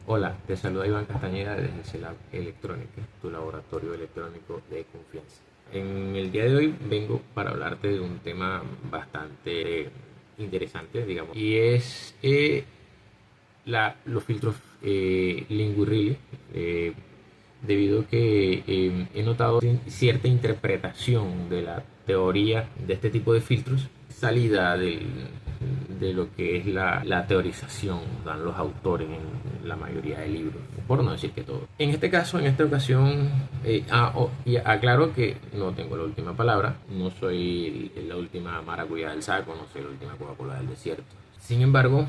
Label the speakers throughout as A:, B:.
A: Hola, te saluda Iván Castañeda desde CELAB Electrónica, tu laboratorio electrónico de confianza. En el día de hoy vengo para hablarte de un tema bastante interesante, digamos, y es los filtros Linguirili, debido a que he notado cierta interpretación de la teoría de este tipo de filtros, salida de lo que es la teorización dan los autores en la mayoría de libros, por no decir que todo. En este caso, en esta ocasión, y aclaro que no tengo la última palabra, no soy la última maracuyá del saco, no soy la última Coca-Cola del desierto. Sin embargo,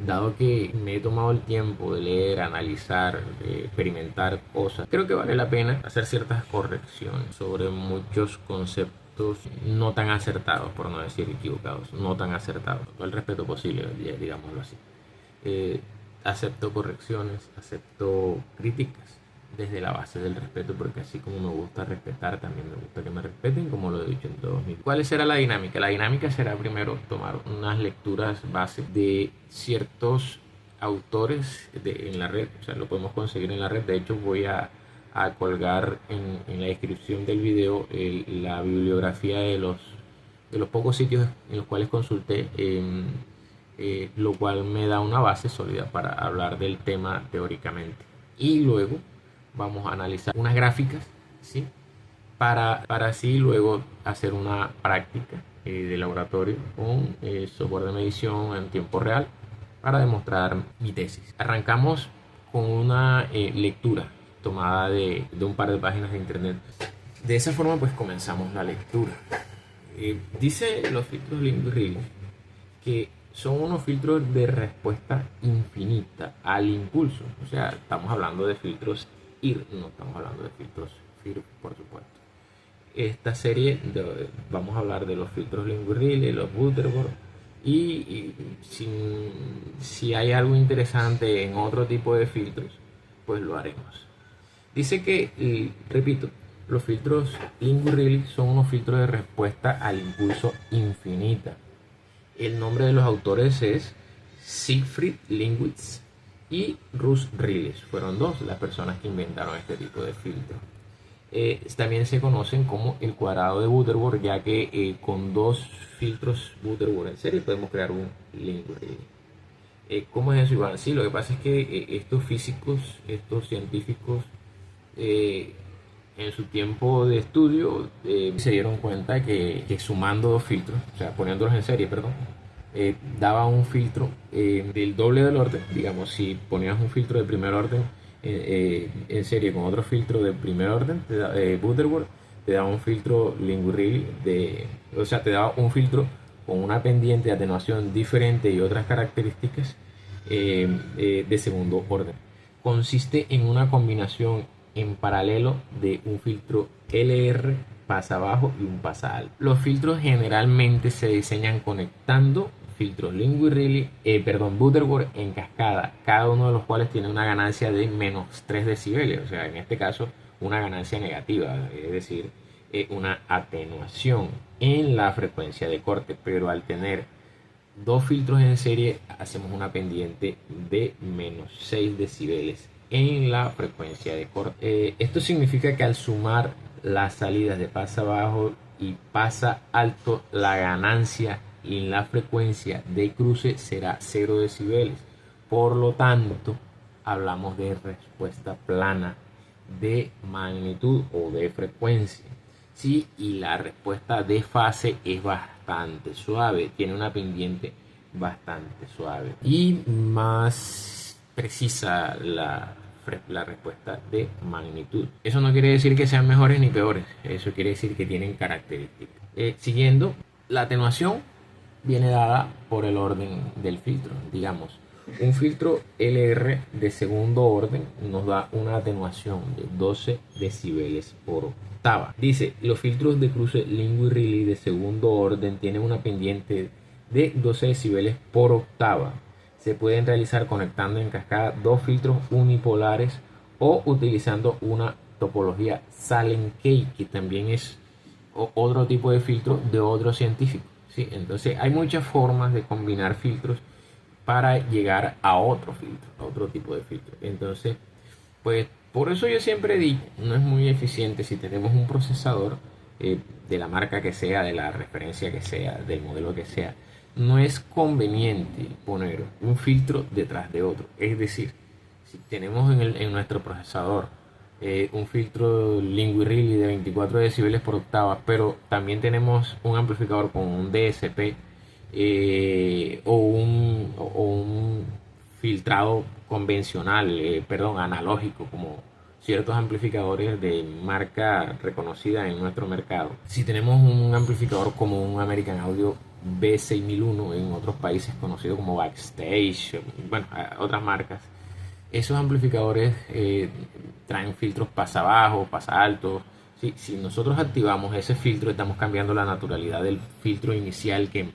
A: dado que me he tomado el tiempo de leer, analizar, experimentar cosas, creo que vale la pena hacer ciertas correcciones sobre muchos conceptos no tan acertados, por no decir equivocados, no tan acertados, con el respeto posible, digámoslo así. Eh, Acepto correcciones, acepto críticas desde la base del respeto, porque así como me gusta respetar, también me gusta que me respeten, como lo he dicho en todos mis... ¿Cuál será la dinámica? La dinámica será primero tomar unas lecturas base de ciertos autores en la red, o sea, lo podemos conseguir en la red. De hecho, voy a colgar en la descripción del video la bibliografía de los pocos sitios en los cuales consulté, lo cual me da una base sólida para hablar del tema teóricamente. Y luego vamos a analizar unas gráficas, ¿sí? Para así luego hacer una práctica de laboratorio con software de medición en tiempo real para demostrar mi tesis. Arrancamos con una lectura tomada de un par de páginas de internet. De esa forma pues comenzamos la lectura. Dice los filtros Linguirili que son unos filtros de respuesta infinita al impulso. O sea, estamos hablando de filtros IR, no estamos hablando de filtros FIR, por supuesto. Esta serie, vamos a hablar de los filtros Linguirili, los Butterworth, y si hay algo interesante en otro tipo de filtros, pues lo haremos. Dice que, repito, los filtros Linguirili son unos filtros de respuesta al impulso infinita. El nombre de los autores es Siegfried Lingwitz y Russ Rilles. Fueron dos las personas que inventaron este tipo de filtro. También se conocen como el cuadrado de Butterworth, ya que con dos filtros Butterworth en serie podemos crear un Linguirili. ¿Cómo es eso, Iván? Sí, lo que pasa es que estos físicos, estos científicos, eh, en su tiempo de estudio se dieron cuenta que sumando dos filtros, o sea, poniéndolos en serie, perdón, daba un filtro del doble del orden. Digamos, si ponías un filtro de primer orden en serie con otro filtro de primer orden, Butterworth, te daba un filtro Linguirili o sea, te daba un filtro con una pendiente de atenuación diferente y otras características de segundo orden. Consiste en una combinación en paralelo de un filtro LR pasa abajo y un pasa alto. Los filtros generalmente se diseñan conectando filtros Linguirili, Butterworth en cascada, cada uno de los cuales tiene una ganancia de menos 3 decibeles, o sea, en este caso una ganancia negativa, es decir, una atenuación en la frecuencia de corte, pero al tener dos filtros en serie hacemos una pendiente de menos 6 decibeles en la frecuencia de corte. Esto significa que al sumar las salidas de pasa bajo y pasa alto, la ganancia en la frecuencia de cruce será 0 decibeles. Por lo tanto, hablamos de respuesta plana de magnitud o de frecuencia. Sí, y la respuesta de fase es bastante suave, tiene una pendiente bastante suave y más precisa la respuesta de magnitud. Eso no quiere decir que sean mejores ni peores, eso quiere decir que tienen características. Siguiendo, la atenuación viene dada por el orden del filtro. Digamos, un filtro LR de segundo orden nos da una atenuación de 12 decibeles por octava. Dice, los filtros de cruce Linguirili de segundo orden tienen una pendiente de 12 decibeles por octava. Se pueden realizar conectando en cascada dos filtros unipolares o utilizando una topología Sallen-Key, que también es otro tipo de filtro de otro científico. ¿Sí? Entonces hay muchas formas de combinar filtros para llegar a otro filtro, a otro tipo de filtro. Entonces, pues por eso yo siempre digo, no es muy eficiente si tenemos un procesador de la marca que sea, de la referencia que sea, del modelo que sea. No es conveniente poner un filtro detrás de otro. Es decir, si tenemos en nuestro procesador un filtro Linguirili de 24 decibeles por octava, pero también tenemos un amplificador con un DSP o un filtrado convencional, perdón, analógico, como ciertos amplificadores de marca reconocida en nuestro mercado. Si tenemos un amplificador como un American Audio B6001 en otros países conocido como Backstage, bueno, otras marcas, esos amplificadores traen filtros pasa bajo, pasa alto. Si nosotros activamos ese filtro, estamos cambiando la naturalidad del filtro inicial que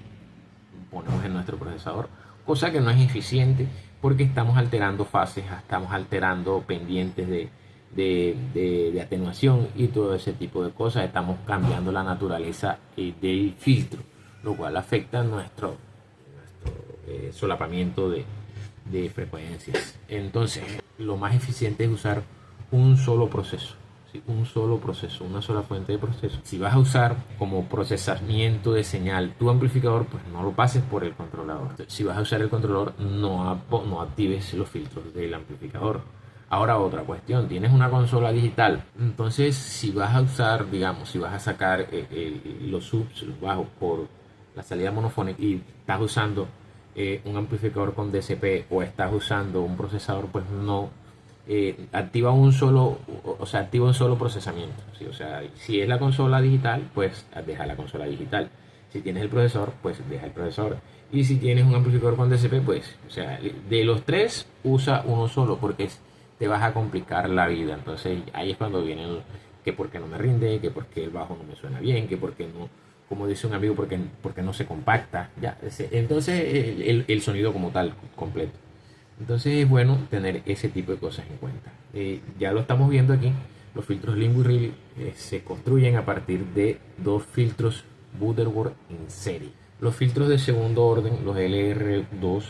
A: ponemos en nuestro procesador, cosa que no es eficiente porque estamos alterando fases, estamos alterando pendientes de atenuación y todo ese tipo de cosas. Estamos cambiando la naturaleza del filtro, lo cual afecta nuestro solapamiento de frecuencias. Entonces, lo más eficiente es usar un solo proceso. ¿Sí? Un solo proceso, una sola fuente de proceso. Si vas a usar como procesamiento de señal tu amplificador, pues no lo pases por el controlador. Si vas a usar el controlador, no actives los filtros del amplificador. Ahora otra cuestión, tienes una consola digital, entonces si vas a usar, digamos, si vas a sacar los subs, los bajos por la salida monofónica y estás usando un amplificador con DCP o estás usando un procesador, pues no activa un solo, o sea, activa un solo procesamiento, ¿sí? O sea, si es la consola digital, pues deja la consola digital. Si tienes el procesador, pues deja el procesador. Y si tienes un amplificador con DCP, pues, o sea, de los tres usa uno solo porque te vas a complicar la vida. Entonces ahí es cuando vienen que porque no me rinde, que porque el bajo no me suena bien, que porque no, como dice un amigo, porque no se compacta. Ya, entonces el sonido como tal, completo. Entonces es bueno tener ese tipo de cosas en cuenta. Ya lo estamos viendo aquí. Los filtros Linguirili se construyen a partir de dos filtros Butterworth en serie. Los filtros de segundo orden, los LR2,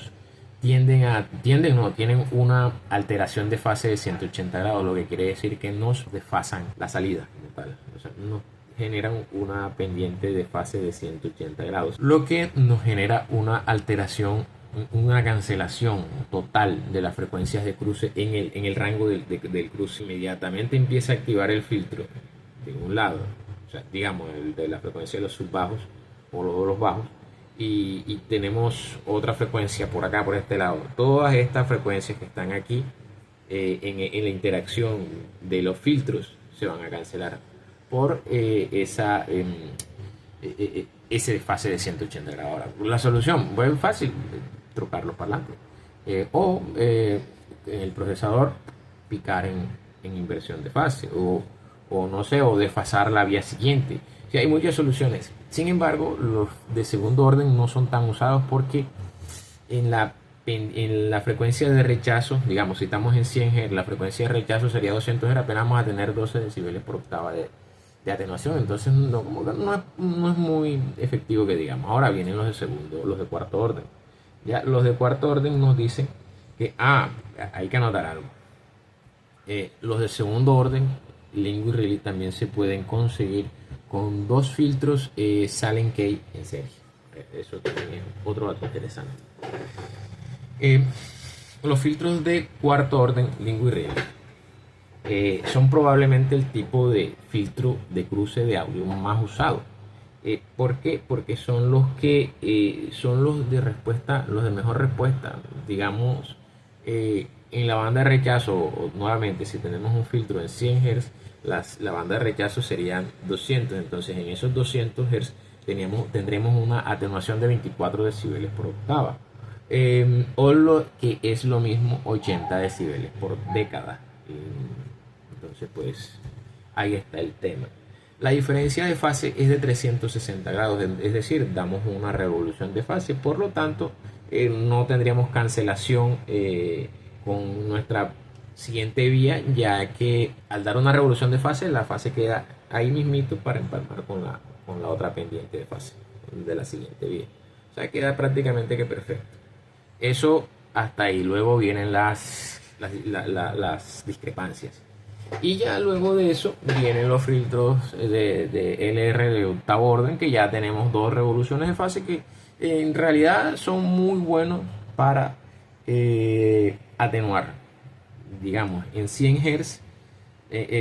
A: tienen una alteración de fase de 180 grados, lo que quiere decir que nos desfasan la salida como tal. O sea, nos generan una pendiente de fase de 180 grados, lo que nos genera una alteración, una cancelación total de las frecuencias de cruce en el rango del cruce. Inmediatamente empieza a activar el filtro de un lado, o sea, digamos, el de la frecuencia de los subbajos o los bajos, y tenemos otra frecuencia por acá, por este lado. Todas estas frecuencias que están aquí en la interacción de los filtros se van a cancelar por ese desfase de 180 grados. Ahora, la solución, muy fácil, trocar los parlantes o en el procesador picar en inversión de fase o no sé, o desfasar la vía siguiente. Sí, hay muchas soluciones. Sin embargo, los de segundo orden no son tan usados porque en la frecuencia de rechazo, digamos, si estamos en 100 Hz, la frecuencia de rechazo sería 200 Hz, apenas vamos a tener 12 decibeles por octava de atenuación. Entonces no es muy efectivo que digamos. Ahora vienen los de cuarto orden. Ya los de cuarto orden nos dicen que hay que anotar algo. Los de segundo orden, Linguirili, también se pueden conseguir con dos filtros Sallen-Key en serie. Eso también es otro dato interesante. Los filtros de cuarto orden Linguirili son probablemente el tipo de filtro de cruce de audio más usado. ¿Por qué? Porque son los que son los de respuesta, los de mejor respuesta, digamos, en la banda de rechazo. Nuevamente, si tenemos un filtro en 100 Hz, la banda de rechazo serían 200. Entonces en esos 200 Hz tendremos una atenuación de 24 decibeles por octava, o lo que es lo mismo, 80 decibeles por década. Entonces pues ahí está el tema. La diferencia de fase es de 360 grados, es decir, damos una revolución de fase, por lo tanto no tendríamos cancelación con nuestra siguiente vía, ya que al dar una revolución de fase, la fase queda ahí mismito para empalmar con la otra pendiente de fase de la siguiente vía. O sea, queda prácticamente que perfecto. Eso hasta ahí. Luego vienen las discrepancias. Y ya luego de eso vienen los filtros de LR de octavo orden, que ya tenemos dos revoluciones de fase que en realidad son muy buenos para atenuar. Digamos, en 100 Hz,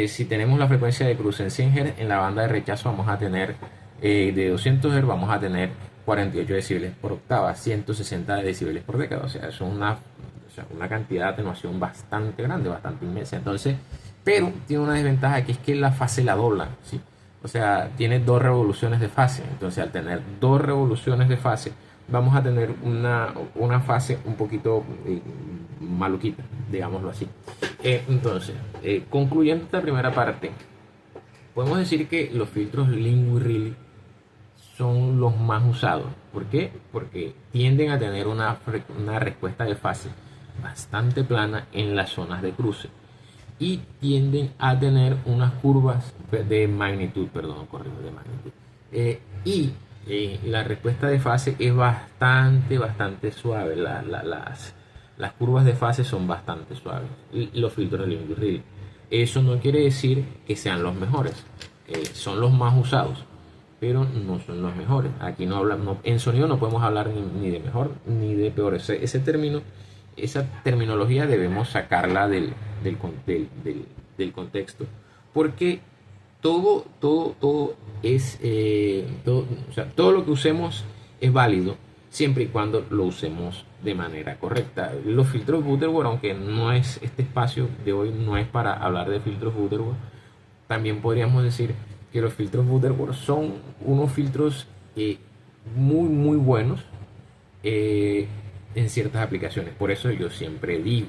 A: si tenemos la frecuencia de cruce en 100 Hz, en la banda de rechazo vamos a tener de 200 Hz, vamos a tener 48 decibeles por octava, 160 decibeles por década. O sea, es una cantidad de atenuación bastante grande, bastante inmensa. Entonces, pero tiene una desventaja, que es que la fase la dobla, ¿sí? O sea, tiene dos revoluciones de fase. Entonces, al tener dos revoluciones de fase, vamos a tener una fase un poquito maluquita, digámoslo así. Concluyendo esta primera parte, podemos decir que los filtros Lingui Really son los más usados. ¿Por qué? Porque tienden a tener una respuesta de fase bastante plana en las zonas de cruce y tienden a tener unas curvas de magnitud, de magnitud. La respuesta de fase es bastante suave. Las curvas de fase son bastante suaves. Los filtros de Lingui Really. Eso no quiere decir que sean los mejores. Son los más usados, pero no son los mejores. Aquí en sonido no podemos hablar ni de mejor ni de peor. Esa terminología debemos sacarla del contexto, porque todo es todo lo que usemos es válido siempre y cuando lo usemos de manera correcta. Los filtros Butterworth, aunque no es este espacio de hoy, no es para hablar de filtros Butterworth, también podríamos decir que los filtros Butterworth son unos filtros muy buenos en ciertas aplicaciones. Por eso yo siempre digo,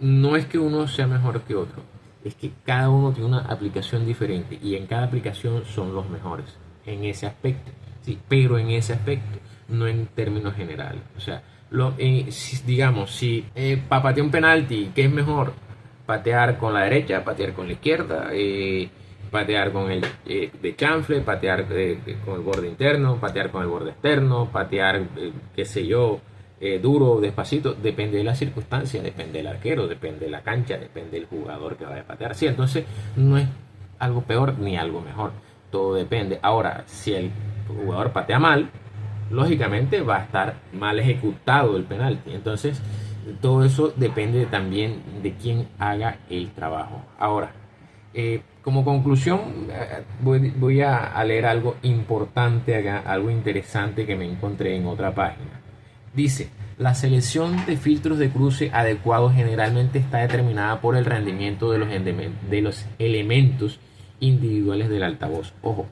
A: no es que uno sea mejor que otro, es que cada uno tiene una aplicación diferente y en cada aplicación son los mejores en ese aspecto, ¿sí? Pero en ese aspecto, no en términos generales. O sea, digamos, si para patear un penalti, ¿qué es mejor? Patear con la derecha, patear con la izquierda, patear con el de chanfle, patear con el borde interno, patear con el borde externo, patear, qué sé yo, duro, despacito. Depende de la circunstancia, depende del arquero, depende de la cancha, depende del jugador que vaya a patear. Sí, entonces no es algo peor ni algo mejor, todo depende. Ahora, si el jugador patea mal, lógicamente va a estar mal ejecutado el penalti. Entonces, todo eso depende también de quién haga el trabajo. Ahora, como conclusión, voy a leer algo importante acá, algo interesante que me encontré en otra página. Dice: la selección de filtros de cruce adecuados generalmente está determinada por el rendimiento de los elementos individuales del altavoz. Ojo,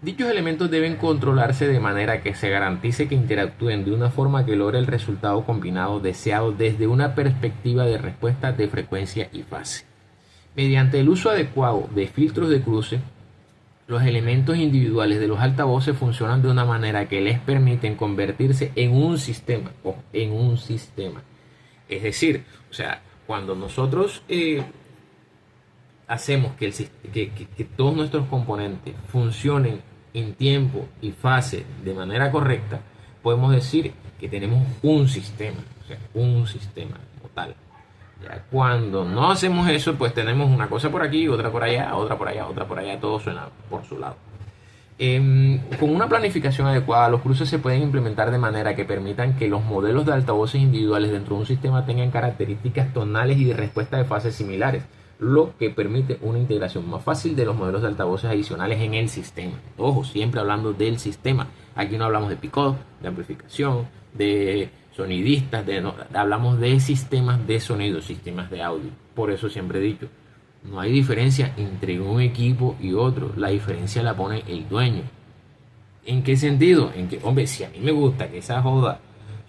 A: dichos elementos deben controlarse de manera que se garantice que interactúen de una forma que logre el resultado combinado deseado desde una perspectiva de respuesta de frecuencia y fase. Mediante el uso adecuado de filtros de cruce, los elementos individuales de los altavoces funcionan de una manera que les permiten convertirse en un sistema, o en un sistema. Es decir, o sea, cuando nosotros hacemos que todos nuestros componentes funcionen en tiempo y fase de manera correcta, podemos decir que tenemos un sistema, o sea, un sistema como tal. Ya cuando no hacemos eso, pues tenemos una cosa por aquí, otra por allá, otra por allá, otra por allá, todo suena por su lado. Con una planificación adecuada, los cruces se pueden implementar de manera que permitan que los modelos de altavoces individuales dentro de un sistema tengan características tonales y de respuesta de fases similares, lo que permite una integración más fácil de los modelos de altavoces adicionales en el sistema. Ojo, siempre hablando del sistema. Aquí no hablamos de pick-up, de amplificación, de sonidistas, hablamos de sistemas de sonido, sistemas de audio. Por eso siempre he dicho, no hay diferencia entre un equipo y otro, la diferencia la pone el dueño. ¿En qué sentido? En que, hombre, si a mí me gusta que esa joda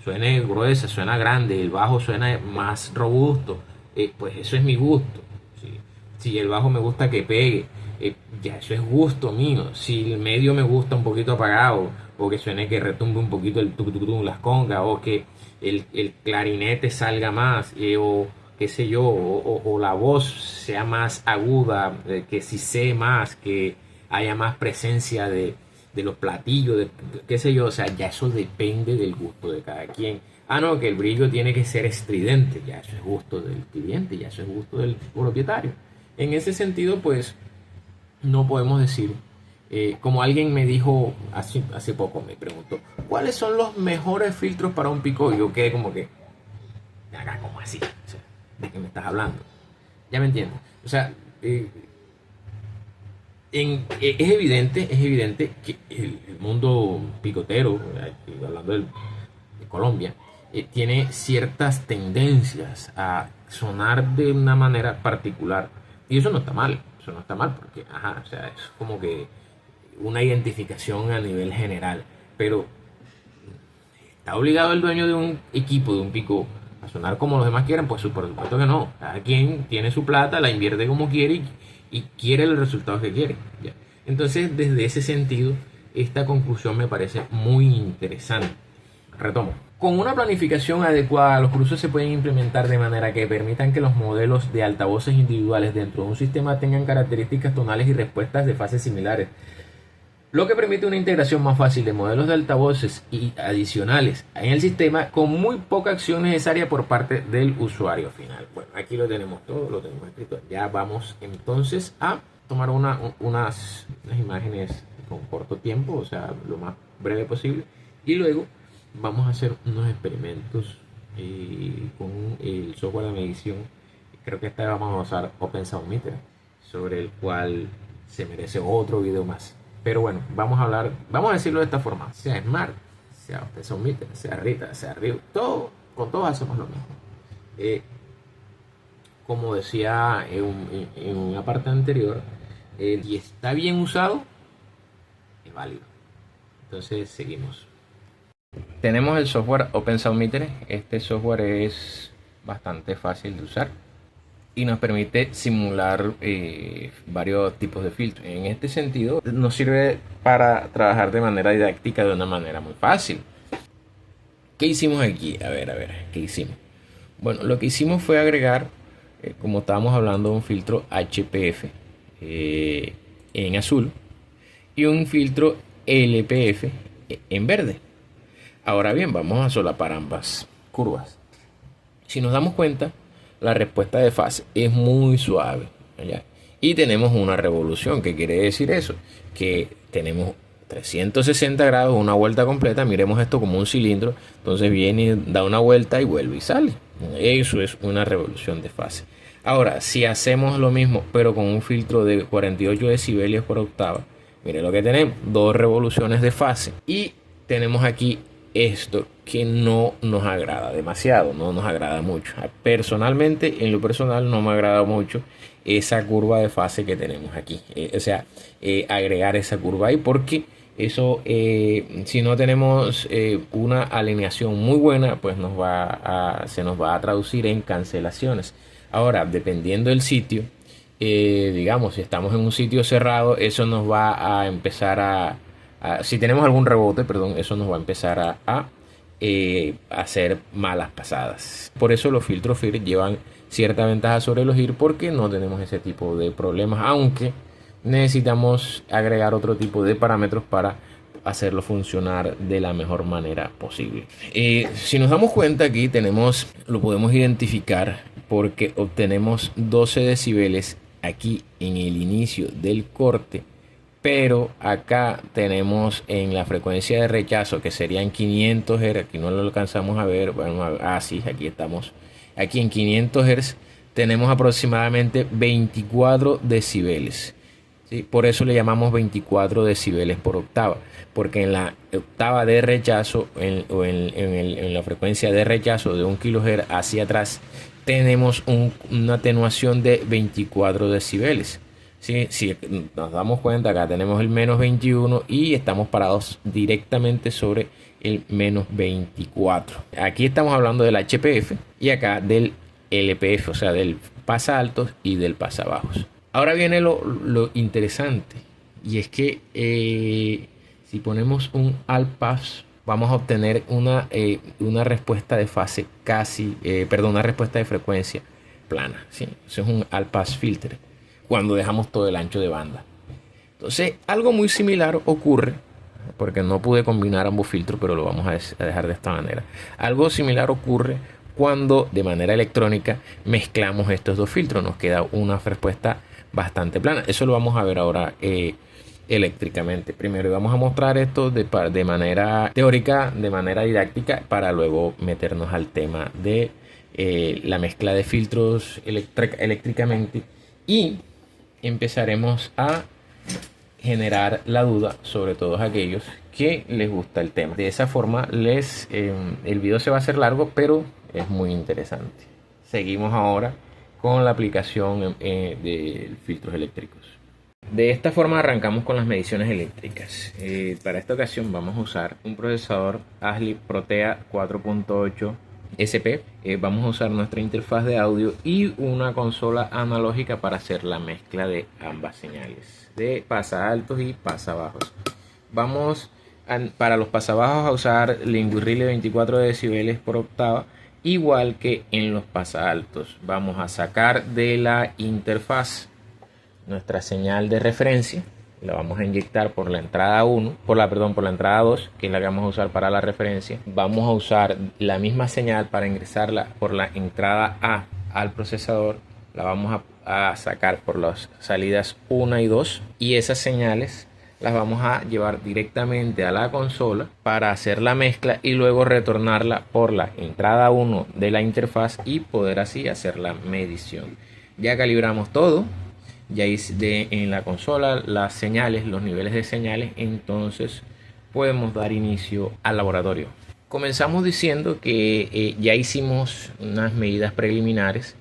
A: suene gruesa, suena grande, el bajo suena más robusto, pues eso es mi gusto. Si el bajo me gusta que pegue, ya eso es gusto mío. Si el medio me gusta un poquito apagado, o que suene, que retumbe un poquito el tucutucutum, las congas, o que el clarinete salga más, o qué sé yo, o la voz sea más aguda, que si sé más, que haya más presencia de los platillos, qué sé yo. O sea, ya eso depende del gusto de cada quien. Ah, no, que el brillo tiene que ser estridente. Ya eso es gusto del cliente, ya eso es gusto del propietario. En ese sentido, pues no podemos decir, como alguien me dijo hace poco, me preguntó, ¿cuáles son los mejores filtros para un pico? Y yo quedé como que, acá, como así, o sea, ¿de qué me estás hablando? Ya me entiendes. O sea, es evidente que el mundo picotero, hablando de Colombia, tiene ciertas tendencias a sonar de una manera particular. Y eso no está mal, eso no está mal, porque, ajá, o sea, es como que una identificación a nivel general. Pero ¿está obligado el dueño de un equipo, de un pico, a sonar como los demás quieren? Pues por supuesto que no. Cada quien tiene su plata, la invierte como quiere y quiere el resultado que quiere. ¿Ya? Entonces, desde ese sentido, esta conclusión me parece muy interesante. Retomo. Con una planificación adecuada, los cruces se pueden implementar de manera que permitan que los modelos de altavoces individuales dentro de un sistema tengan características tonales y respuestas de fases similares, lo que permite una integración más fácil de modelos de altavoces y adicionales en el sistema con muy poca acción necesaria por parte del usuario final. Bueno, aquí lo tenemos todo, lo tenemos escrito. Ya vamos entonces a tomar unas imágenes con corto tiempo, o sea, lo más breve posible, y luego vamos a hacer unos experimentos con el software de medición. Creo que esta vez vamos a usar Open Sound Meter, sobre el cual se merece otro video más. Pero bueno, vamos a decirlo de esta forma: sea Smart, sea Open Sound Meter, sea Rita, sea Rio, con todos hacemos lo mismo. Como decía en una parte anterior, y está bien usado, es válido. Entonces seguimos. Tenemos el software Open Sound Meter. Este software es bastante fácil de usar y nos permite simular varios tipos de filtros. En este sentido, nos sirve para trabajar de manera didáctica de una manera muy fácil. ¿Qué hicimos aquí? A ver, ¿qué hicimos? Bueno, lo que hicimos fue agregar, como estábamos hablando, un filtro HPF en azul y un filtro LPF en verde. Ahora bien, vamos a solapar ambas curvas. Si nos damos cuenta, la respuesta de fase es muy suave, ¿ya? Y tenemos una revolución. ¿Qué quiere decir eso? Que tenemos 360 grados, una vuelta completa. Miremos esto como un cilindro. Entonces viene, da una vuelta y vuelve y sale. Eso es una revolución de fase. Ahora, si hacemos lo mismo, pero con un filtro de 48 decibelios por octava, miren lo que tenemos: 2 revoluciones de fase. Y tenemos aquí esto que no nos agrada demasiado, no nos agrada mucho. Personalmente, en lo personal, no me agrada mucho esa curva de fase que tenemos aquí. Agregar esa curva ahí, porque eso, si no tenemos una alineación muy buena, pues se nos va a traducir en cancelaciones. Ahora, dependiendo del sitio, digamos, si estamos en un sitio cerrado, eso nos va a empezar si tenemos algún rebote, perdón, eso nos va a empezar a hacer malas pasadas. Por eso los filtros FIR llevan cierta ventaja sobre los IR, porque no tenemos ese tipo de problemas, aunque necesitamos agregar otro tipo de parámetros para hacerlo funcionar de la mejor manera posible. Si nos damos cuenta, aquí lo podemos identificar porque obtenemos 12 decibeles aquí en el inicio del corte, pero acá tenemos en la frecuencia de rechazo, que serían 500 Hz, aquí no lo alcanzamos a ver, bueno, sí, aquí estamos, aquí en 500 Hz tenemos aproximadamente 24 decibeles, ¿sí? Por eso le llamamos 24 decibeles por octava, porque en la octava de rechazo, en la frecuencia de rechazo de 1 kHz hacia atrás, tenemos una atenuación de 24 decibeles. ¿Sí? Si nos damos cuenta, acá tenemos el menos 21 y estamos parados directamente sobre el menos 24. Aquí estamos hablando del HPF y acá del LPF, o sea, del pasa altos y del pasa bajos. Ahora viene lo interesante, y es que si ponemos un all pass, vamos a obtener una respuesta de fase una respuesta de frecuencia plana, ¿sí? Eso es un all pass filter cuando dejamos todo el ancho de banda. Entonces, algo muy similar ocurre porque no pude combinar ambos filtros, pero lo vamos a dejar de esta manera. Algo similar ocurre cuando de manera electrónica mezclamos estos dos filtros, nos queda una respuesta bastante plana. Eso lo vamos a ver ahora eléctricamente. Primero vamos a mostrar esto de manera teórica, de manera didáctica, para luego meternos al tema de la mezcla de filtros eléctricamente, y empezaremos a generar la duda sobre todos aquellos que les gusta el tema. De esa forma el video se va a hacer largo, pero es muy interesante. Seguimos ahora con la aplicación de filtros eléctricos. De esta forma arrancamos con las mediciones eléctricas. Para esta ocasión vamos a usar un procesador ASLI Protea 4.8 SP. Vamos a usar nuestra interfaz de audio y una consola analógica para hacer la mezcla de ambas señales, de pasa altos y pasa bajos. Para los pasa bajos a usar Linguirile 24 decibeles por octava, igual que en los pasa altos. Vamos a sacar de la interfaz nuestra señal de referencia, la vamos a inyectar por la entrada 1, por la entrada 2, que es la que vamos a usar para la referencia. Vamos a usar la misma señal para ingresarla por la entrada A al procesador. La vamos a sacar por las salidas 1 y 2, y esas señales las vamos a llevar directamente a la consola para hacer la mezcla y luego retornarla por la entrada 1 de la interfaz y poder así hacer la medición. Ya calibramos todo. Ya hice en la consola las señales, los niveles de señales, entonces podemos dar inicio al laboratorio. Comenzamos diciendo que ya hicimos unas medidas preliminares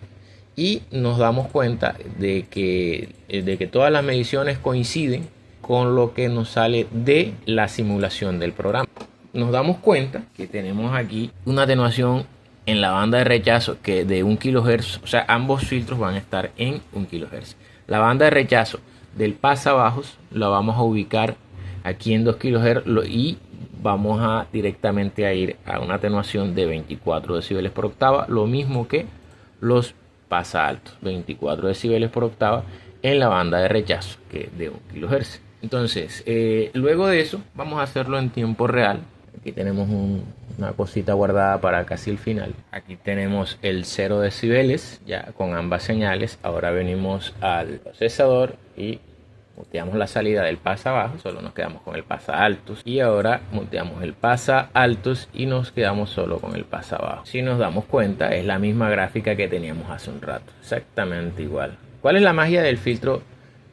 A: y nos damos cuenta de que todas las mediciones coinciden con lo que nos sale de la simulación del programa. Nos damos cuenta que tenemos aquí una atenuación en la banda de rechazo que de 1 kHz, o sea, ambos filtros van a estar en 1 kHz. La banda de rechazo del pasabajos la vamos a ubicar aquí en 2 kHz y vamos a directamente a ir a una atenuación de 24 decibeles por octava, lo mismo que los pasa altos, 24 decibeles por octava en la banda de rechazo, que de 1 kHz. Entonces, luego de eso, vamos a hacerlo en tiempo real. Aquí tenemos una cosita guardada para casi el final. Aquí tenemos el 0 decibeles ya con ambas señales. Ahora venimos al procesador y muteamos la salida del pasa bajo, solo nos quedamos con el pasa altos, y ahora muteamos el pasa altos y nos quedamos solo con el pasa bajo. Si nos damos cuenta, es la misma gráfica que teníamos hace un rato, exactamente igual. ¿Cuál es la magia del filtro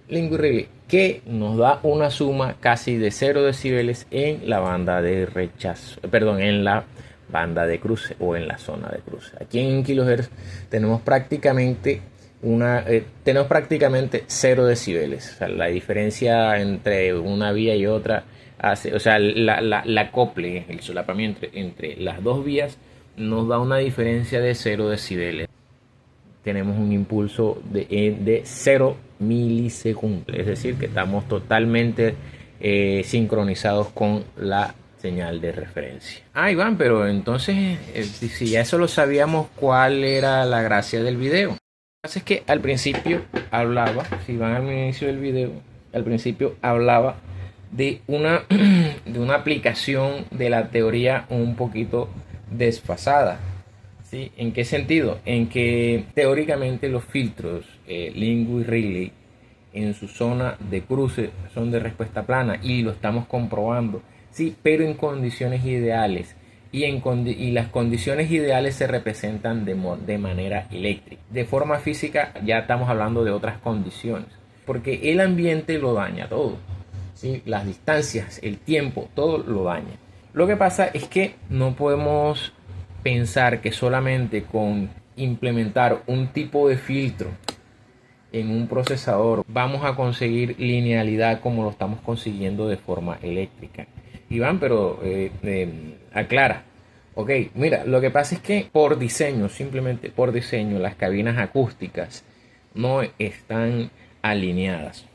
A: Linguirile? Que nos da una suma casi de 0 decibeles en la banda de rechazo, perdón, en la banda de cruce o en la zona de cruce. Aquí en 1 kHz tenemos prácticamente 0 decibeles. O sea, la diferencia entre una vía y otra hace, o sea, la acople, el solapamiento entre las dos vías nos da una diferencia de 0 decibeles. Tenemos un impulso de 0 milisegundos, es decir, que estamos totalmente sincronizados con la señal de referencia. Iván, pero entonces, si ya eso lo sabíamos, ¿cuál era la gracia del video? Lo que pasa es que al principio hablaba, si van al inicio del video, al principio hablaba de una aplicación de la teoría un poquito desfasada. ¿Sí? ¿En qué sentido? En que teóricamente los filtros Linguirile en su zona de cruce son de respuesta plana y lo estamos comprobando, sí, pero en condiciones ideales, y las condiciones ideales se representan de manera eléctrica. De forma física ya estamos hablando de otras condiciones, porque el ambiente lo daña todo, ¿sí? Las distancias, el tiempo, todo lo daña. Lo que pasa es que no podemos pensar que solamente con implementar un tipo de filtro en un procesador vamos a conseguir linealidad como lo estamos consiguiendo de forma eléctrica. Iván, pero aclara. Ok, mira, lo que pasa es que por diseño, simplemente por diseño, las cabinas acústicas no están alineadas.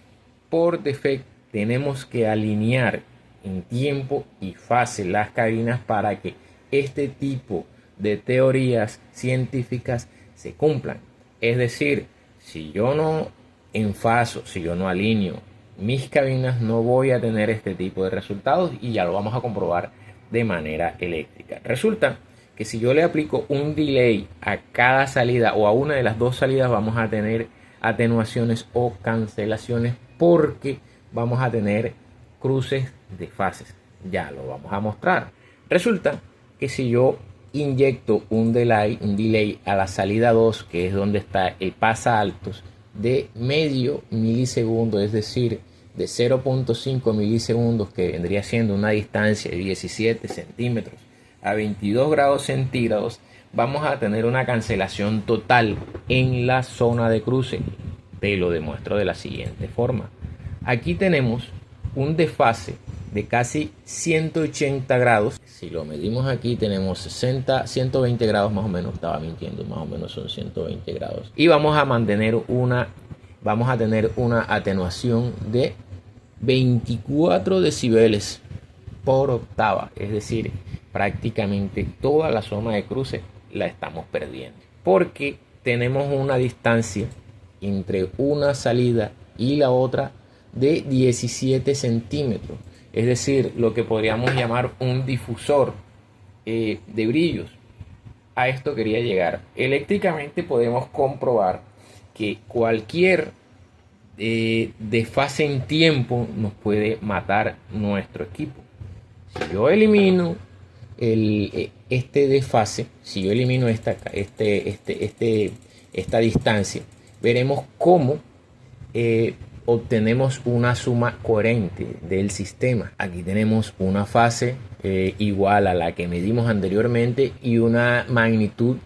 A: Por defecto tenemos que alinear en tiempo y fase las cabinas para que este tipo de teorías científicas se cumplan. Es decir, si yo no enfaso, si yo no alineo mis cabinas no voy a tener este tipo de resultados y ya lo vamos a comprobar de manera eléctrica. Resulta que si yo le aplico un delay a cada salida o a una de las dos salidas, vamos a tener atenuaciones o cancelaciones porque vamos a tener cruces de fases. Ya lo vamos a mostrar. Resulta que si yo inyecto un delay a la salida 2, que es donde está el pasa altos, de medio milisegundo, es decir, de 0.5 milisegundos, que vendría siendo una distancia de 17 centímetros a 22 grados centígrados, vamos a tener una cancelación total en la zona de cruce. Te lo demuestro de la siguiente forma. Aquí tenemos un desfase de casi 180 grados. Si lo medimos aquí tenemos 120 grados más o menos. Estaba mintiendo, más o menos son 120 grados. Y vamos a tener una atenuación de 24 decibeles por octava. Es decir, prácticamente toda la zona de cruce la estamos perdiendo. Porque tenemos una distancia entre una salida y la otra de 17 centímetros. Es decir, lo que podríamos llamar un difusor de brillos. A esto quería llegar. Eléctricamente podemos comprobar que cualquier desfase en tiempo nos puede matar nuestro equipo. Si yo elimino este desfase, si yo elimino esta distancia, veremos cómo obtenemos una suma coherente del sistema. Aquí tenemos una fase igual a la que medimos anteriormente y una magnitud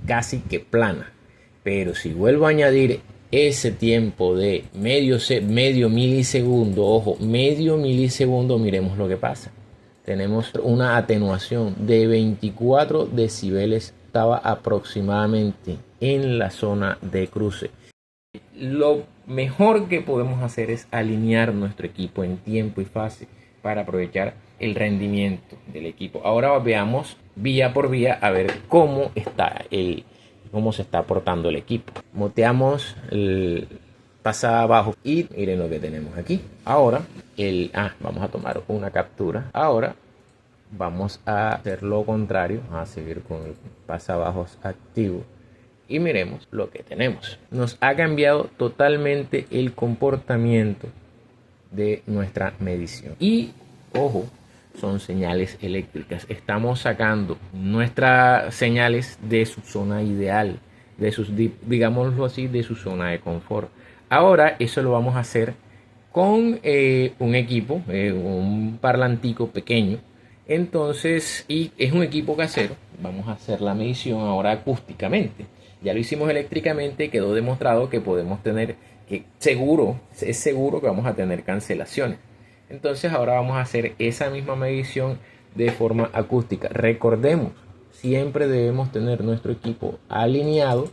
A: casi que plana. Pero si vuelvo a añadir ese tiempo de medio milisegundo, ojo, medio milisegundo, miremos lo que pasa. Tenemos una atenuación de 24 decibeles, estaba aproximadamente en la zona de cruce. Lo mejor que podemos hacer es alinear nuestro equipo en tiempo y fase para aprovechar el rendimiento del equipo. Ahora veamos vía por vía a ver cómo se está portando el equipo. Moteamos el pasa abajo y miren lo que tenemos aquí. Ahora vamos a tomar una captura. Ahora vamos a hacer lo contrario, a seguir con el pasabajos activo. Y miremos lo que tenemos. Nos ha cambiado totalmente el comportamiento de nuestra medición. Y, ojo, son señales eléctricas. Estamos sacando nuestras señales de su zona ideal, digámoslo así, de su zona de confort. Ahora eso lo vamos a hacer con un equipo, un parlantico pequeño. Entonces, y es un equipo casero. Vamos a hacer la medición ahora acústicamente. Ya lo hicimos eléctricamente, quedó demostrado que podemos tener, es seguro que vamos a tener cancelaciones. Entonces ahora vamos a hacer esa misma medición de forma acústica. Recordemos, siempre debemos tener nuestro equipo alineado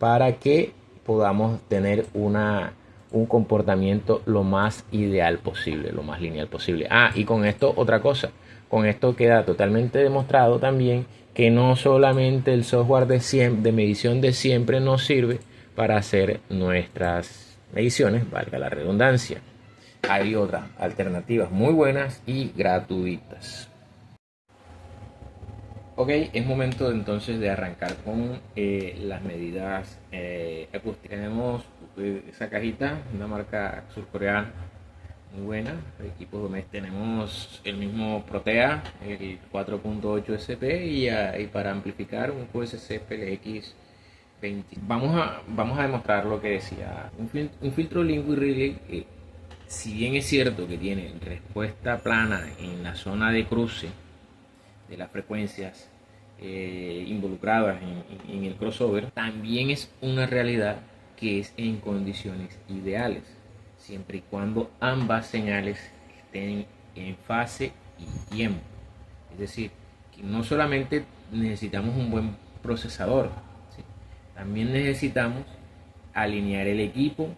A: para que podamos tener un comportamiento lo más ideal posible, lo más lineal posible. Y con esto otra cosa, con esto queda totalmente demostrado también que no solamente el software de medición de siempre nos sirve para hacer nuestras mediciones, valga la redundancia. Hay otras alternativas muy buenas y gratuitas. Ok, es momento entonces de arrancar con las medidas acústicas. Tenemos esa cajita, una marca surcoreana muy buena. El equipo domésticos tenemos el mismo Protea, el 4.8 SP y para amplificar un QSC PLX 20. Vamos a demostrar lo que decía. Un filtro Linguist Relay, si bien es cierto que tiene respuesta plana en la zona de cruce de las frecuencias involucradas en el crossover, también es una realidad que es en condiciones ideales, siempre y cuando ambas señales estén en fase y tiempo. Es decir, que no solamente necesitamos un buen procesador, ¿sí? También necesitamos alinear el equipo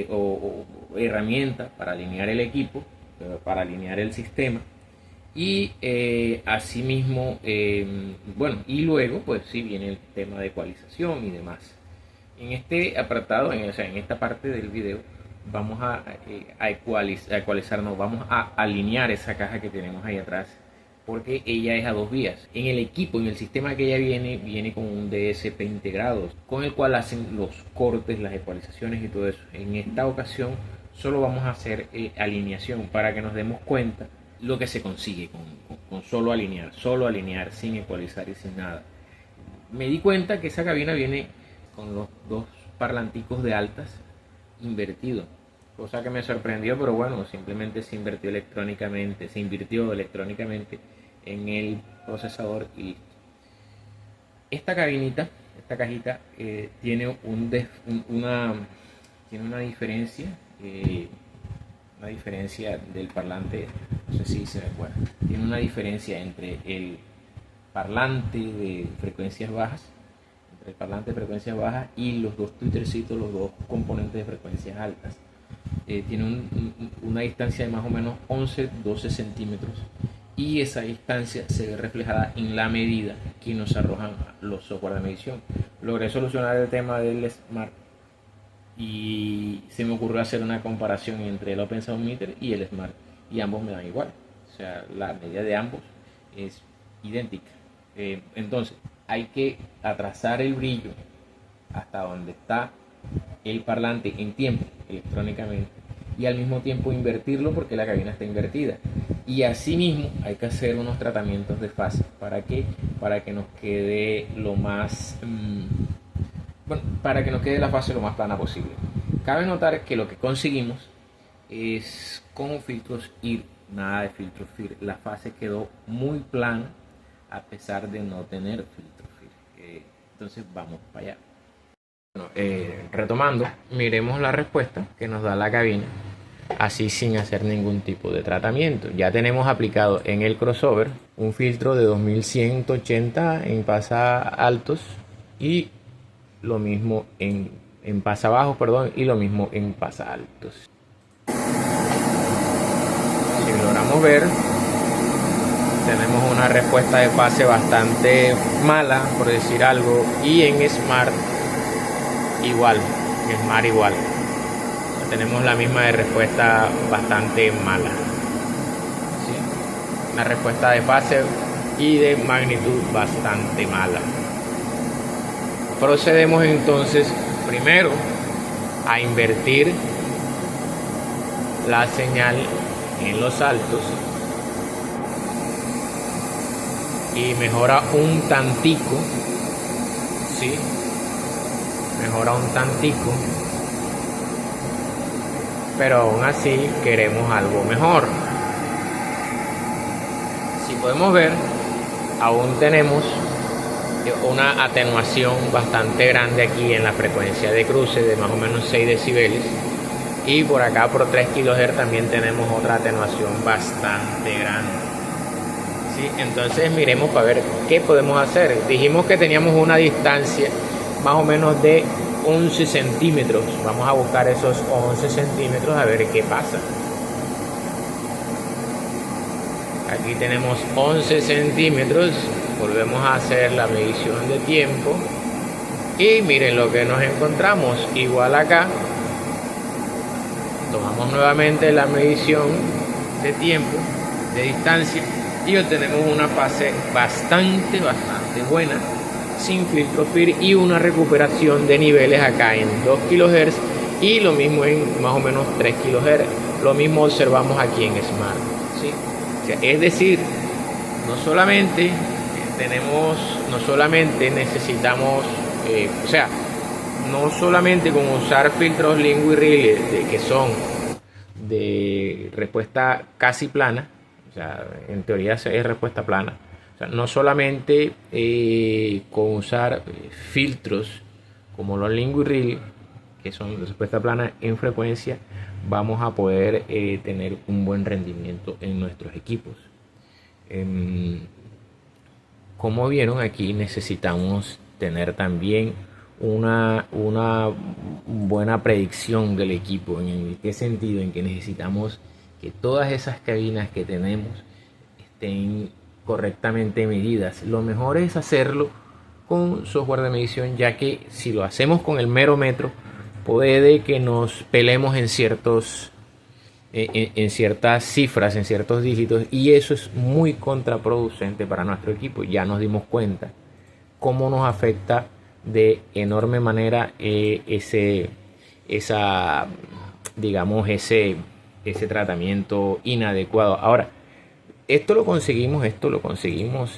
A: o herramientas para alinear el equipo, para alinear el sistema. Y asimismo, y luego pues sí viene el tema de ecualización y demás. En este apartado, en esta parte del video, vamos a ecualizar, no, vamos a alinear esa caja que tenemos ahí atrás, porque ella es a dos vías. En el equipo, en el sistema que ella viene con un DSP integrado, con el cual hacen los cortes, las ecualizaciones y todo eso. En esta ocasión solo vamos a hacer alineación para que nos demos cuenta lo que se consigue con solo alinear, sin ecualizar y sin nada. Me di cuenta que esa cabina viene con los dos parlanticos de altas invertidos, cosa que me sorprendió, pero bueno, simplemente se invirtió electrónicamente en el procesador y listo. Esta cabinita, esta cajita tiene una diferencia, del parlante, no sé si se recuerda, tiene una diferencia entre el parlante de frecuencias bajas, y los dos twittercitos, los dos componentes de frecuencias altas. Tiene una distancia de más o menos 11-12 centímetros, y esa distancia se ve reflejada en la medida que nos arrojan los software de medición. Logré solucionar el tema del Smart y se me ocurrió hacer una comparación entre el Open Sound Meter y el Smart, y ambos me dan igual, o sea, la medida de ambos es idéntica. Entonces hay que atrasar el brillo hasta donde está el parlante en tiempo electrónicamente, y al mismo tiempo invertirlo porque la cabina está invertida, y asimismo hay que hacer unos tratamientos de fase. ¿Para qué? Para que nos quede lo más para que nos quede la fase lo más plana posible. Cabe notar que lo que conseguimos es con filtros IR, nada de filtros FIR. La fase quedó muy plana a pesar de no tener filtros FIR. Entonces vamos para allá. Bueno, retomando, miremos la respuesta que nos da la cabina, así sin hacer ningún tipo de tratamiento. Ya tenemos aplicado en el crossover un filtro de 2180 en pasa altos, y lo mismo en pasa bajos, y lo mismo en pasa altos. Si logramos ver, tenemos una respuesta de fase bastante mala, por decir algo, y en Smart igual, tenemos la misma de respuesta bastante mala, ¿sí? Una respuesta de fase y de magnitud bastante mala. Procedemos entonces primero a invertir la señal en los altos, y mejora un tantico, ¿sí? Mejora un tantico, pero aún así queremos algo mejor. Si podemos ver, aún tenemos una atenuación bastante grande aquí en la frecuencia de cruce de más o menos 6 decibeles, y por acá por 3 kHz también tenemos otra atenuación bastante grande, ¿sí? Entonces miremos para ver qué podemos hacer. Dijimos que teníamos una distancia más o menos de 11 centímetros. Vamos a buscar esos 11 centímetros a ver qué pasa. Aquí tenemos 11 centímetros. Volvemos a hacer la medición de tiempo y miren lo que nos encontramos. Igual acá tomamos nuevamente la medición de tiempo, de distancia, y obtenemos una fase bastante buena, sin filtro FIR, y una recuperación de niveles acá en 2 kHz, y lo mismo en más o menos 3 kHz. Lo mismo observamos aquí en Smart, ¿sí? O sea, es decir, no solamente necesitamos, no solamente con usar filtros Linguist Relay que son de respuesta casi plana, o sea, en teoría es respuesta plana. O sea, no solamente con usar filtros como los Linguist Relay, que son de respuesta plana en frecuencia, vamos a poder tener un buen rendimiento en nuestros equipos. Como vieron, aquí necesitamos tener también una buena predicción del equipo. ¿En qué sentido? En que necesitamos que todas esas cabinas que tenemos estén correctamente medidas. Lo mejor es hacerlo con software de medición, ya que si lo hacemos con el mero metro, puede que nos peleemos en en ciertas cifras, en ciertos dígitos, y eso es muy contraproducente para nuestro equipo. Ya nos dimos cuenta cómo nos afecta de enorme manera esa, digamos, ese tratamiento inadecuado. Ahora, esto lo conseguimos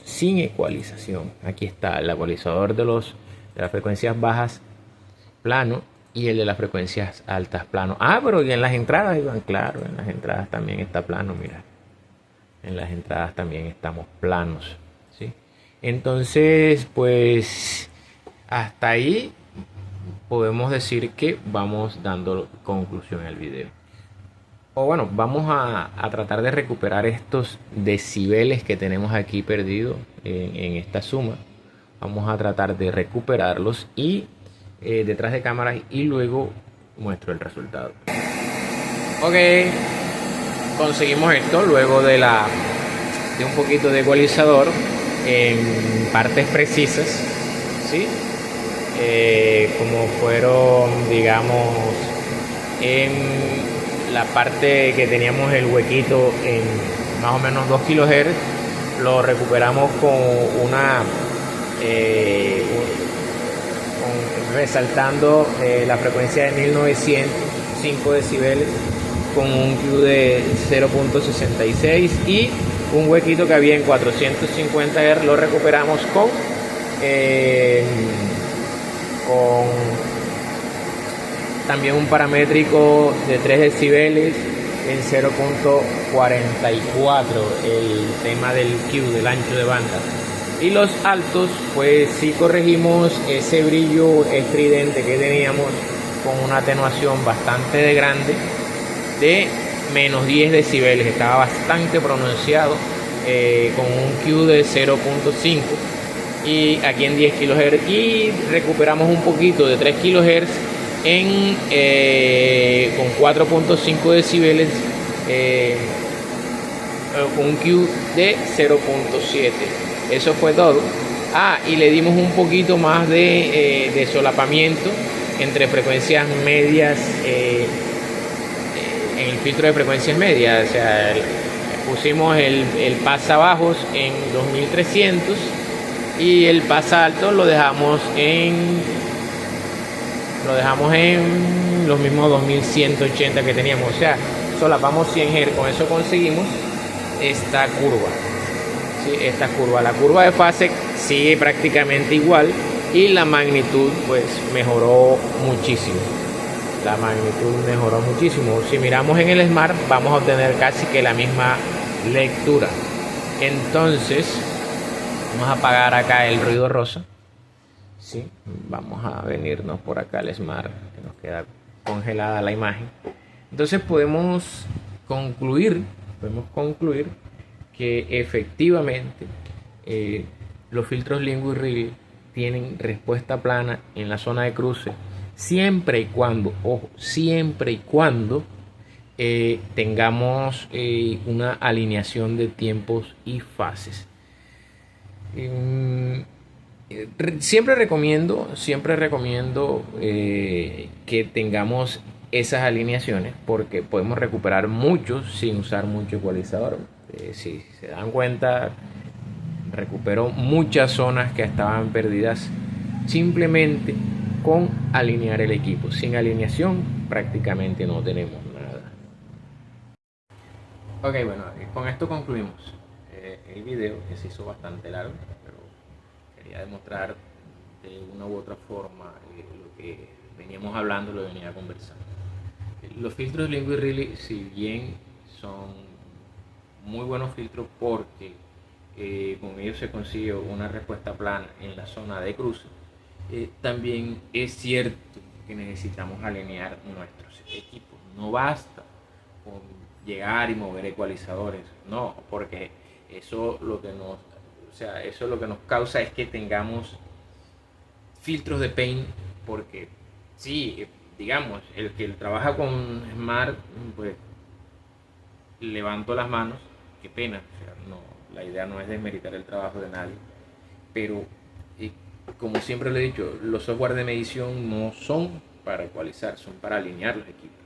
A: sin ecualización. Aquí está el ecualizador de las frecuencias bajas plano y el de las frecuencias altas plano. Ah, pero y en las entradas, Iván, claro, en las entradas también está plano, mira. En las entradas también estamos planos, ¿sí? Entonces, pues hasta ahí podemos decir que vamos dando conclusión al video. O bueno, vamos a tratar de recuperar estos decibeles que tenemos aquí perdidos en esta suma. Vamos a tratar de recuperarlos y detrás de cámaras, y luego muestro el resultado. Ok, conseguimos esto luego de un poquito de ecualizador en partes precisas, ¿sí? Como fueron, digamos, en la parte que teníamos el huequito en más o menos 2 kHz, lo recuperamos con resaltando la frecuencia de 1905 decibeles con un Q de 0.66 y un huequito que había en 450 Hz lo recuperamos con también un paramétrico de 3 decibeles en 0.44, el tema del Q, del ancho de banda. Y los altos, pues sí corregimos ese brillo estridente que teníamos con una atenuación bastante grande de menos 10 decibeles. Estaba bastante pronunciado con un Q de 0.5 y aquí en 10 kHz. Y recuperamos un poquito de 3 kHz con 4.5 decibeles con un Q de 0.7. Eso fue todo. Y le dimos un poquito más de solapamiento entre frecuencias medias en el filtro de frecuencias medias. O sea, pusimos el pasabajos en 2300 y el pasalto lo dejamos en los mismos 2180 que teníamos. O sea, solapamos 100 Hz. Con eso conseguimos esta curva. ¿Sí? Esta curva, la curva de fase sigue prácticamente igual y la magnitud pues mejoró muchísimo. Si miramos en el Smart vamos a obtener casi que la misma lectura. Entonces vamos a apagar acá el ruido rosa. ¿Sí? Vamos a venirnos por acá al Smart, que nos queda congelada la imagen. Entonces podemos concluir que efectivamente los filtros Linguist Riley tienen respuesta plana en la zona de cruce siempre y cuando, tengamos una alineación de tiempos y fases. Siempre recomiendo que tengamos esas alineaciones porque podemos recuperar mucho sin usar mucho ecualizador. Si se dan cuenta, recuperó muchas zonas que estaban perdidas simplemente con alinear el equipo. Sin alineación prácticamente no tenemos nada. Ok, bueno, con esto concluimos el video, que se hizo bastante largo, pero quería demostrar de una u otra forma lo que veníamos hablando, lo venía conversando. Los filtros Linguist Riley, si bien son muy buenos filtros porque con ellos se consigue una respuesta plana en la zona de cruce, también es cierto que necesitamos alinear nuestros equipos. No basta con llegar y mover ecualizadores, no, porque eso lo que nos causa es que tengamos filtros de pain, porque sí, digamos, el que trabaja con Smart, pues levanto las manos, qué pena, o sea, no, la idea no es desmeritar el trabajo de nadie, pero como siempre lo he dicho, los software de medición no son para ecualizar, son para alinear los equipos.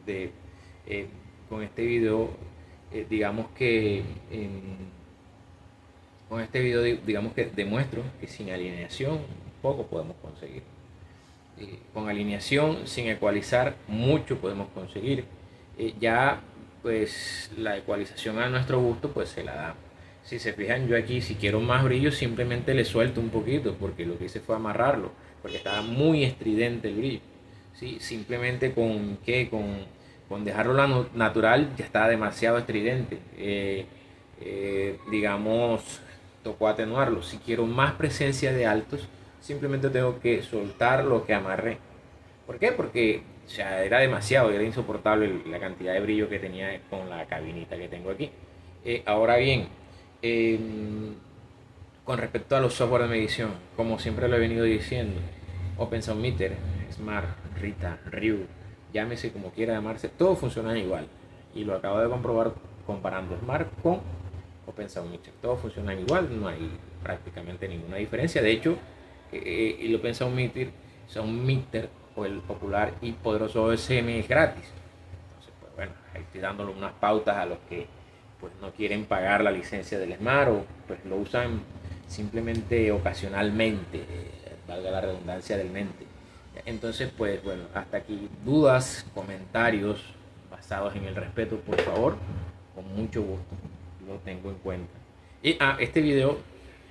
A: De, eh, con este video, digamos que con este video digamos que demuestro que sin alineación poco podemos conseguir. Con alineación, sin ecualizar, mucho podemos conseguir. Ya pues la ecualización a nuestro gusto pues se la da. Si se fijan, yo aquí si quiero más brillo simplemente le suelto un poquito, porque lo que hice fue amarrarlo, porque estaba muy estridente el brillo. ¿Sí? Simplemente con dejarlo natural ya estaba demasiado estridente. Digamos, tocó atenuarlo. Si quiero más presencia de altos, simplemente tengo que soltar lo que amarré. ¿Por qué? Porque o sea, era demasiado, era insoportable la cantidad de brillo que tenía con la cabinita que tengo aquí. Ahora bien, eh, con respecto a los software de medición, como siempre lo he venido diciendo, Open Sound Meter, Smart, Rita, Ryu, llámese como quiera llamarse, todos funcionan igual. Y lo acabo de comprobar comparando Smart con Open Sound Meter. Todos funcionan igual, no hay prácticamente ninguna diferencia. De hecho, el Open Sound Meter o el popular y poderoso OSM es gratis. Entonces, pues bueno, ahí estoy dándole unas pautas a los que pues no quieren pagar la licencia del Smart o pues lo usan simplemente ocasionalmente, valga la redundancia del mente. Entonces, pues bueno, hasta aquí dudas, comentarios basados en el respeto, por favor, con mucho gusto, lo tengo en cuenta. Y este video,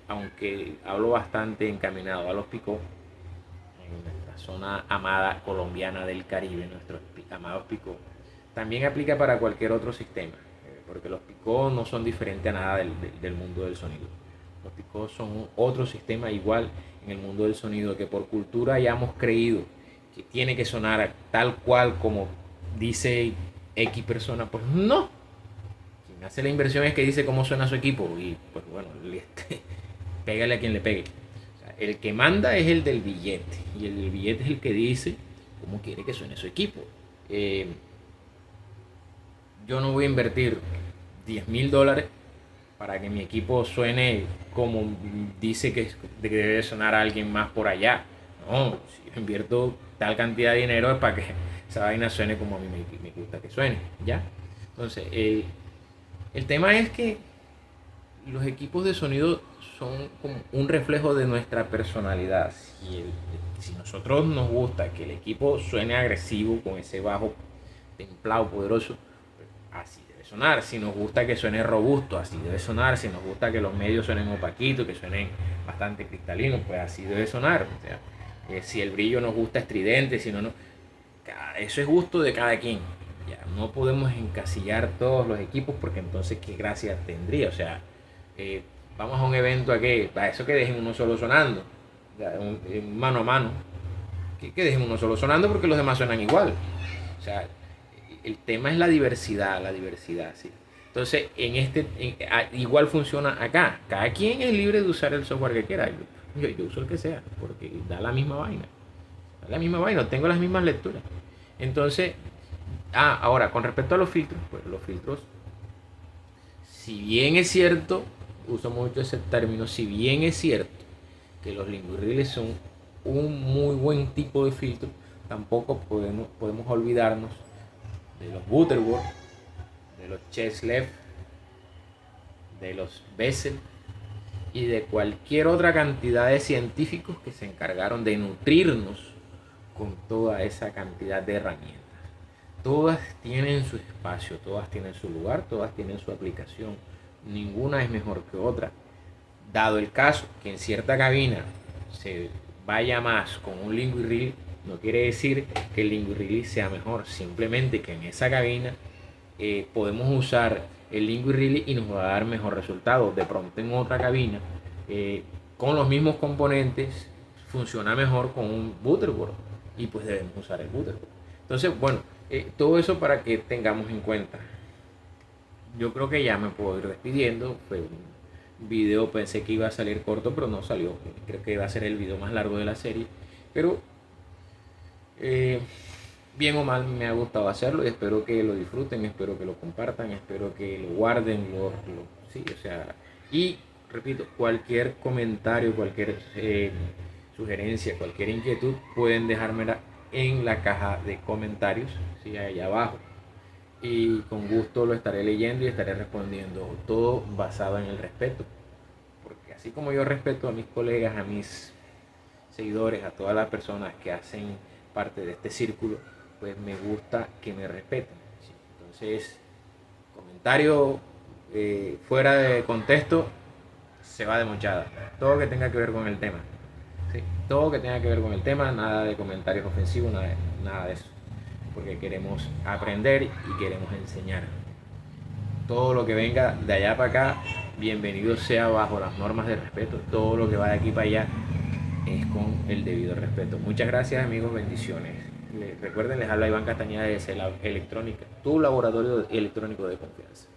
A: aunque hablo bastante encaminado a los picó, en nuestra zona amada colombiana del Caribe, nuestros amados picó, también aplica para cualquier otro sistema, porque los picó no son diferentes a nada del mundo del sonido. Los picos son otro sistema igual en el mundo del sonido que por cultura hayamos creído que tiene que sonar tal cual como dice X persona, pues no. Quien hace la inversión es que dice cómo suena su equipo y pues bueno, pégale a quien le pegue. O sea, el que manda es el del billete y el del billete es el que dice cómo quiere que suene su equipo. Yo no voy a invertir $10,000 para que mi equipo suene como dice que debe sonar a alguien más por allá. No, si yo invierto tal cantidad de dinero es para que esa vaina suene como a mí me gusta que suene, ¿ya? Entonces, el tema es que los equipos de sonido son como un reflejo de nuestra personalidad. Si nosotros nos gusta que el equipo suene agresivo con ese bajo templado, poderoso, así debe sonar. Si nos gusta que suene robusto, así debe sonar. Si nos gusta que los medios suenen opaquitos, que suenen bastante cristalinos, pues así debe sonar. O sea, si el brillo nos gusta estridente, si no, eso es gusto de cada quien. Ya, no podemos encasillar todos los equipos porque entonces qué gracia tendría. O sea, vamos a un evento aquí, para eso que dejen uno solo sonando, ya, mano a mano, que dejen uno solo sonando porque los demás suenan igual. O sea, el tema es la diversidad, ¿sí? Entonces, igual funciona acá. Cada quien es libre de usar el software que quiera. Yo uso el que sea, porque da la misma vaina. Da la misma vaina, tengo las mismas lecturas. Entonces, ahora, con respecto a los filtros, pues los filtros, si bien es cierto, uso mucho ese término, si bien es cierto que los linguirriles son un muy buen tipo de filtro, tampoco podemos olvidarnos de los Butterworth, de los Cheslev, de los Bessel y de cualquier otra cantidad de científicos que se encargaron de nutrirnos con toda esa cantidad de herramientas. Todas tienen su espacio, todas tienen su lugar, todas tienen su aplicación. Ninguna es mejor que otra. Dado el caso que en cierta cabina se vaya más con un linguirril, no quiere decir que el linguirril sea mejor, simplemente que en esa cabina podemos usar el linguirril y nos va a dar mejor resultado. De pronto en otra cabina, con los mismos componentes, funciona mejor con un Butterworth y pues debemos usar el Butterworth. Entonces, bueno, todo eso para que tengamos en cuenta. Yo creo que ya me puedo ir despidiendo. Fue un video, pensé que iba a salir corto, pero no salió. Creo que iba a ser el video más largo de la serie. Pero bien o mal me ha gustado hacerlo y espero que lo disfruten, espero que lo compartan, espero que lo guarden, sí, o sea, y repito, cualquier comentario, cualquier sugerencia, cualquier inquietud pueden dejármela en la caja de comentarios, ¿sí? Allá abajo. Y con gusto lo estaré leyendo y estaré respondiendo, todo basado en el respeto. Porque así como yo respeto a mis colegas, a mis seguidores, a todas las personas que hacen parte de este círculo, pues me gusta que me respeten. ¿Sí? Entonces, comentario fuera de contexto se va de mochada. Todo que tenga que ver con el tema. ¿Sí? Todo que tenga que ver con el tema, nada de comentarios ofensivos, nada de eso. Porque queremos aprender y queremos enseñar. Todo lo que venga de allá para acá, bienvenido sea bajo las normas de respeto. Todo lo que va de aquí para allá es con el debido respeto. Muchas gracias, amigos, bendiciones. Recuerden, les habla Iván Castañeda de CELAB Electrónica, tu laboratorio electrónico de confianza.